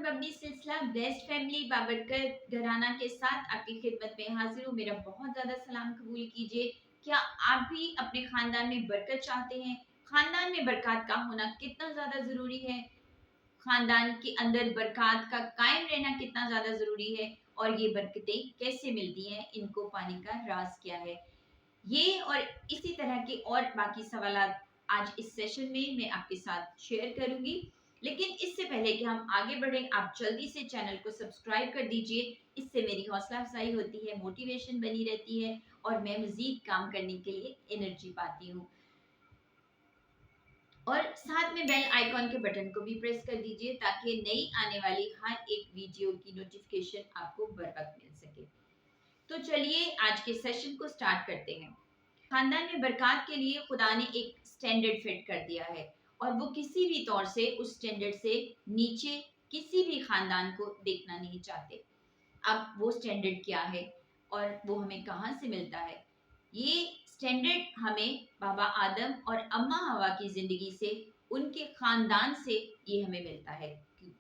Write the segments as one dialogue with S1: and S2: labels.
S1: मबनी सिलसिला best family बाबरकत घराना के साथ आपकी खिदमत में हाजिर हूँ। मेरा बहुत ज़्यादा सलाम कबूल कीजिए। क्या आप भी अपने खानदान में बरकत चाहते हैं? खानदान में बरकत का होना कितना ज़्यादा ज़रूरी है? खानदान के अंदर बरकत का कायम रहना कितना ज़्यादा ज़रूरी है? और ये बरकतें कैसे मिलती हैं? इनको पाने का राज क्या है? ये और इसी तरह के और बाकी सवालात आज इस सेशन में मैं आपके साथ शेयर करूंगी। लेकिन इससे पहले कि हम आगे बढ़ें, आप जल्दी से चैनल को सब्सक्राइब कर दीजिए। इससे मेरी हौसला अफजाई होती है, मोटिवेशन बनी रहती है और मैं मजीद काम करने के लिए एनर्जी पाती हूँ। और साथ में बेल आइकॉन के बटन को भी प्रेस कर दीजिए ताकि नई आने वाली हर एक वीडियो की नोटिफिकेशन आपको बर वक्त मिल सके। तो चलिए आज के सेशन को स्टार्ट करते हैं। खानदान में बरकत के लिए खुदा ने एक स्टैंडर्ड फिट कर दिया है और वो किसी भी तौर से उस स्टैंडर्ड से नीचे किसी भी खानदान को देखना नहीं चाहते। अब वो स्टैंडर्ड क्या है और वो हमें कहाँ से मिलता है? ये स्टैंडर्ड हमें बाबा आदम और अम्मा हवा की जिंदगी से, उनके खानदान से ये हमें मिलता है,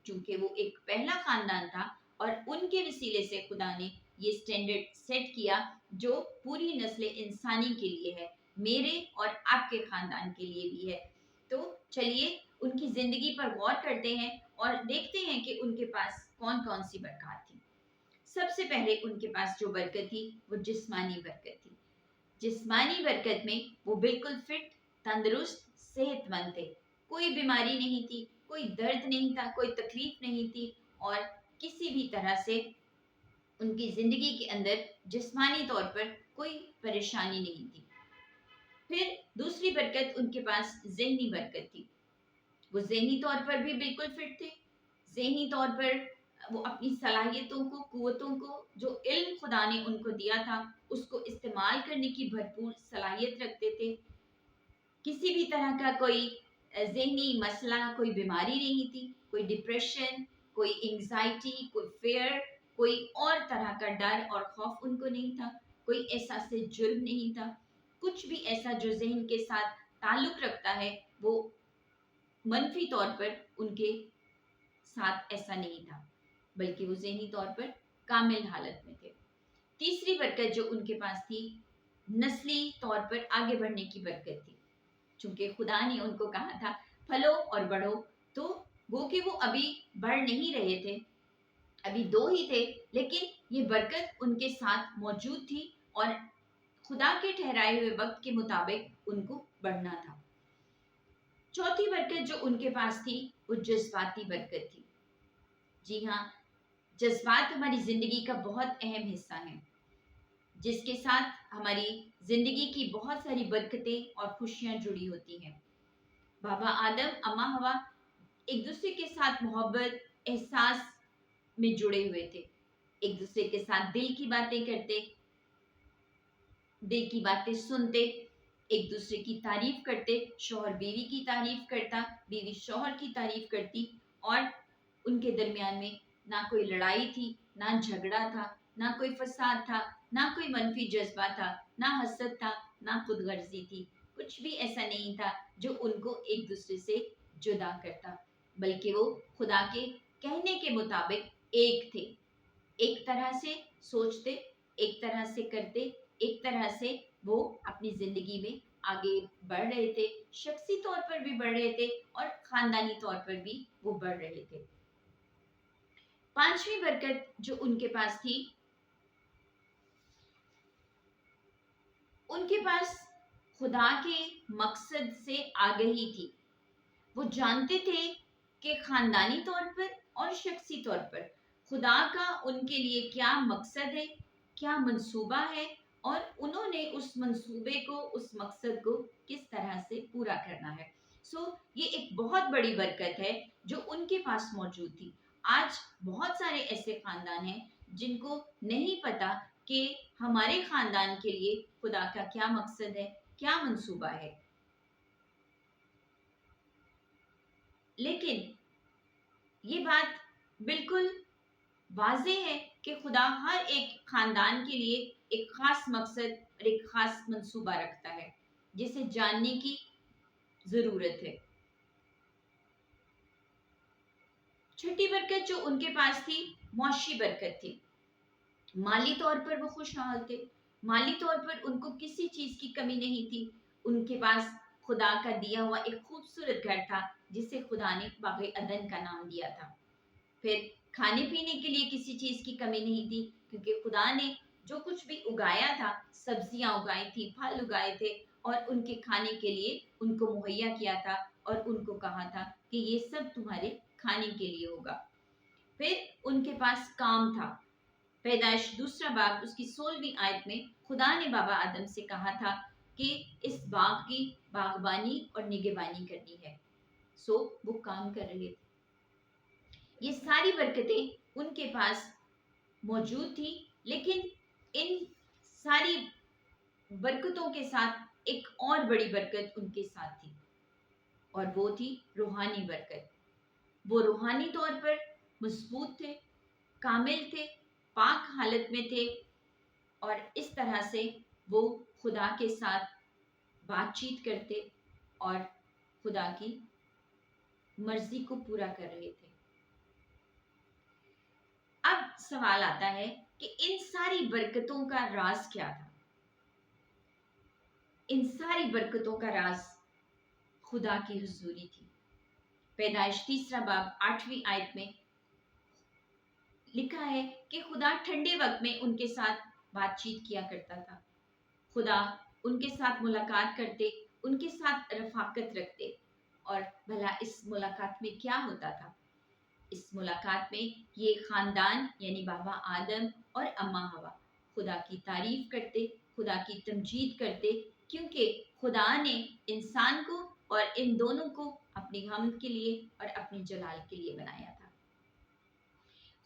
S1: क्योंकि वो एक पहला खानदान था और उनके वसीले से खुदा ने ये स्टैंडर्ड सेट किया जो पूरी नस्ल इंसानी के लिए है, मेरे और आपके खानदान के लिए भी है। तो चलिए उनकी जिंदगी पर गौर करते हैं और देखते हैं कि उनके पास कौन कौन सी बरकत थी। सबसे पहले उनके पास जो बरकत थी वो जिस्मानी बरकत थी। जिस्मानी बरकत में वो बिल्कुल फिट, तंदुरुस्त, सेहतमंद थे। कोई बीमारी नहीं थी, कोई दर्द नहीं था, कोई तकलीफ नहीं थी और किसी भी तरह से उनकी जिंदगी के अंदर जिस्मानी तौर पर कोई परेशानी नहीं थी। फिर दूसरी बरकत उनके पास ज़हनी बरकत थी। वो ज़हनी तौर पर भी बिल्कुल फिट थे। ज़हनी तौर पर वो अपनी सलाहियतों को, कुव्वतों को, जो इल्म खुदा ने उनको दिया था, उसको इस्तेमाल करने की भरपूर सलाहियत रखते थे। किसी भी तरह का कोई ज़हनी मसला, कोई बीमारी नहीं थी, कोई डिप्रेशन, कोई एंग्जाइटी, कोई फेयर, कोई और तरह का डर और खौफ उनको नहीं था, कोई एहसास जुर्म नहीं था। कुछ भी ऐसा जो ज़हन के साथ ताल्लुक रखता है वो मनफी तौर पर उनके साथ ऐसा नहीं था, बल्कि वो ज़हनी तौर पर कामिल हालत में थे। तीसरी बरकत जो उनके पास थी, नस्ली तौर पर आगे बढ़ने की बरकत थी। चूंकि खुदा ने उनको कहा था फलो और बढ़ो, तो वो कि वो अभी बढ़ नहीं रहे थे, अभी दो ही थे, लेकिन ये बरकत उनके साथ मौजूद थी और खुदा के ठहराए हुए वक्त के मुताबिक उनको बढ़ना था। चौथी बरकत जो उनके पास थी वो जज्बाती बरकत थी। जी हाँ, जज्बात हमारी जिंदगी का बहुत अहम हिस्सा हैं, जिसके साथ हमारी जिंदगी की बहुत सारी बरकतें और खुशियां जुड़ी होती हैं। बाबा आदम, अम्मा हवा एक दूसरे के साथ मोहब्बत, एहसास में जुड़े हुए थे। एक दूसरे के साथ दिल की बातें करते, दिल की बातें सुनते, एक दूसरे की तारीफ करते। शौहर बीवी की तारीफ करता, बीवी शौहर की तारीफ करती और उनके दरमियान में ना कोई लड़ाई थी, ना झगड़ा था, ना कोई फसाद था, ना कोई मनफी जज्बा था, ना हसद था, ना खुदगर्जी थी। कुछ भी ऐसा नहीं था जो उनको एक दूसरे से जुदा करता, बल्कि वो खुदा के कहने के मुताबिक एक थे। एक तरह से सोचते, एक तरह से करते, एक तरह से वो अपनी जिंदगी में आगे बढ़ रहे थे। शख्सी तौर पर भी बढ़ रहे थे और खानदानी तौर पर भी वो बढ़ रहे थे। पांचवी बरकत जो उनके पास थी, उनके पास खुदा के मकसद से आगही थी। वो जानते थे कि खानदानी तौर पर और शख्सी तौर पर खुदा का उनके लिए क्या मकसद है, क्या मंसूबा है और उन्होंने उस मंसूबे को, उस मकसद को किस तरह से पूरा करना है। ये एक बहुत बड़ी बरकत है जो उनके पास मौजूद थी। आज बहुत सारे ऐसे खानदान हैं जिनको नहीं पता कि हमारे खानदान के लिए खुदा का क्या मकसद है, क्या मंसूबा है। लेकिन ये बात बिल्कुल वाज़ेह है कि खुदा हर एक खानदान के लिए एक खास मकसद और एक खास मंसूबा रखता है, जिसे जानने की ज़रूरत है। छठी बरकत जो उनके पास थी, मौशी बरकत थी। माली तौर पर वो खुशहाल थे, माली तौर पर उनको किसी चीज की कमी नहीं थी। उनके पास खुदा का दिया हुआ एक खूबसूरत घर था जिसे खुदा ने बाग़े अदन का नाम दिया था। फिर खाने पीने के लिए किसी चीज की कमी नहीं थी, क्योंकि खुदा ने जो कुछ भी उगाया था, सब्जियां उगाई थी, फल उगाए थे और उनके खाने के लिए उनको मुहैया किया था और उनको कहा था कि ये सब तुम्हारे खाने के लिए होगा। फिर उनके पास काम था। पैदाइश दूसरा बाब उसकी 16वीं आयत में खुदा ने बाबा आदम से कहा था कि इस बाग की बागबानी और निगहबानी करनी है। सो वो काम कर रहे थे। ये सारी बरकतें उनके पास मौजूद थी, लेकिन इन सारी बरकतों के साथ एक और बड़ी बरकत उनके साथ थी और वो थी रूहानी बरकत। वो रूहानी तौर पर मजबूत थे, कामिल थे, पाक हालत में थे और इस तरह से वो खुदा के साथ बातचीत करते और खुदा की मर्जी को पूरा कर रहे थे। अब सवाल आता है कि इन सारी बरकतों का राज क्या था? इन सारी बरकतों का राज खुदा की हुजूरी थी। पैदाइश तीसरा बाब 8वीं आयत में लिखा है कि खुदा ठंडे वक्त में उनके साथ बातचीत किया करता था। खुदा उनके साथ मुलाकात करते, उनके साथ रफाकत रखते। और भला इस मुलाकात में क्या होता था? इस मुलाकात में ये खानदान यानी बाबा आदम और अम्मा हवा खुदा की तारीफ करते, खुदा की तमजीद करते, क्योंकि खुदा ने इंसान को और इन दोनों को अपनी हमद के लिए और अपनी जलाल के लिए बनाया था।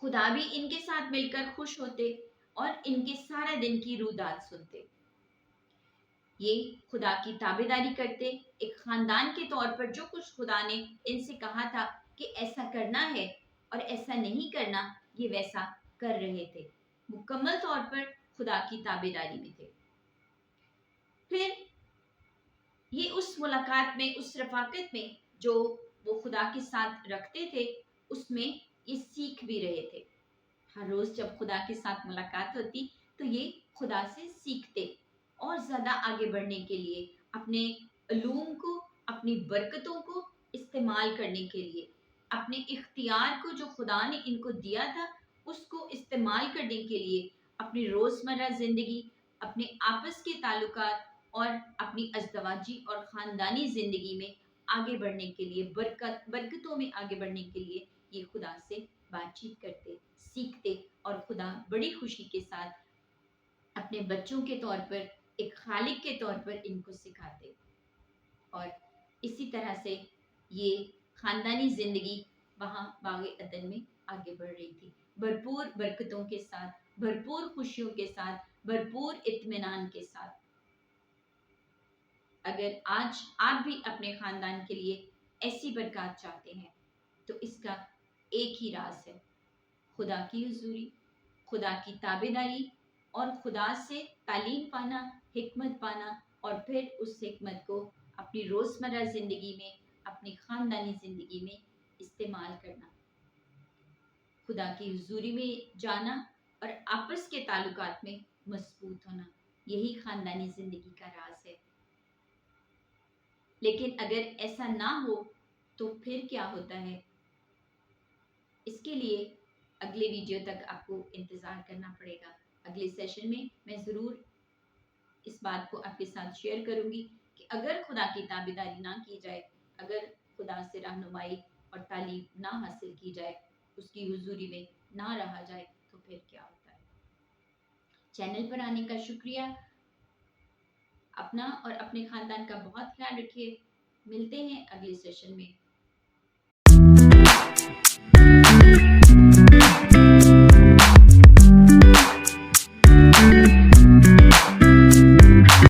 S1: खुदा भी इनके साथ मिलकर खुश होते और इनके सारा दिन की रुदात सुनते। ये खुदा की ताबेदारी करते। एक खानदान के तौर पर जो कुछ खुदा ने इनसे कहा था कि ऐसा करना है और ऐसा नहीं करना, ये वैसा कर रहे थे। मुकम्मल तौर पर खुदा की ताबेदारी में थे। फिर ये उस मुलाकात में, उस रफाकत में जो वो खुदा के साथ रखते थे, उसमें ये सीख भी रहे थे। हर रोज जब खुदा के साथ मुलाकात होती तो ये खुदा से सीखते और ज्यादा आगे बढ़ने के लिए, अपने उलूम को, अपनी बरकतों को इस्तेमाल करने के लिए, अपने इख्तियार को जो खुदा ने इनको दिया था उसको इस्तेमाल करने के लिए, अपनी रोजमर्रा जिंदगी, अपने आपस के ताल्लुकात और अपनी अज़दवाजी और ख़ानदानी ज़िंदगी में आगे बढ़ने के लिए, बरकतों में आगे बढ़ने के लिए ये खुदा से बातचीत करते, सीखते और खुदा बड़ी खुशी के साथ अपने बच्चों के तौर पर, एक खालिक के तौर पर इनको सिखाते। और इसी तरह से ये ख़ानदानी ज़िंदगी वहाँ बाग़े अदन में आगे बढ़ रही थी, भरपूर बरकतों के साथ, भरपूर खुशियों के साथ, भरपूर इत्मीनान के साथ। अगर आज आप भी अपने खानदान के लिए ऐसी बरकत चाहते हैं तो इसका एक ही राज है, खुदा की हुजूरी, खुदा की ताबेदारी और खुदा से तालीम पाना, हिकमत पाना और फिर उस हिकमत को अपनी रोज़मर्रा ज़िंदगी में, अपनी ख़ानदानी ज़िंदगी में इस्तेमाल करना, खुदा की हुजूरी में जाना और आपस के ताल्लुकात में मजबूत होना, यही ख़ानदानी ज़िंदगी का राज है। लेकिन अगर ऐसा ना हो तो फिर क्या होता है? इसके लिए अगले वीडियो तक आपको इंतज़ार करना पड़ेगा। अगले सेशन में मैं ज़रूर इस बात को आपके साथ शेयर करूंगी कि अगर खुदा की ताबेदारी ना की जाए, अगर खुदा से रहनुमाई और तालीम ना हासिल की जाए, उसकी हुजूरी में ना रहा जाए तो फिर क्या होता है। चैनल पर आने का शुक्रिया। अपना और अपने खानदान का बहुत ख्याल रखिए। मिलते हैं अगले सेशन में।